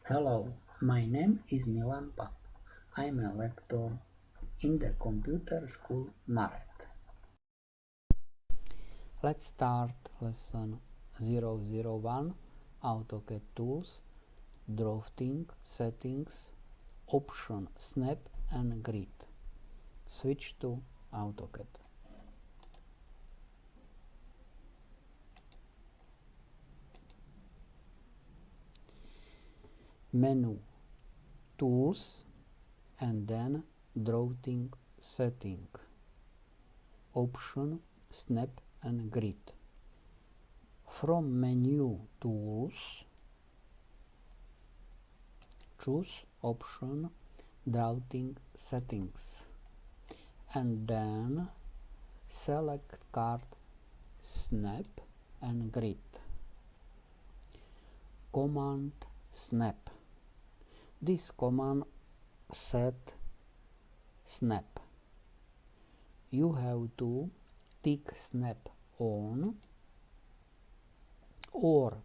Hello, my name is Milan Pap. I'm a lecturer in the computer school Maret. Let's start lesson 001 AutoCAD tools, drafting, settings, option snap and grid. Switch to AutoCAD. Menu tools and then drafting setting. Option snap and grid. From menu tools, choose option drafting settings and then select card snap and grid. Command snap. This command set snap. You have to tick snap on or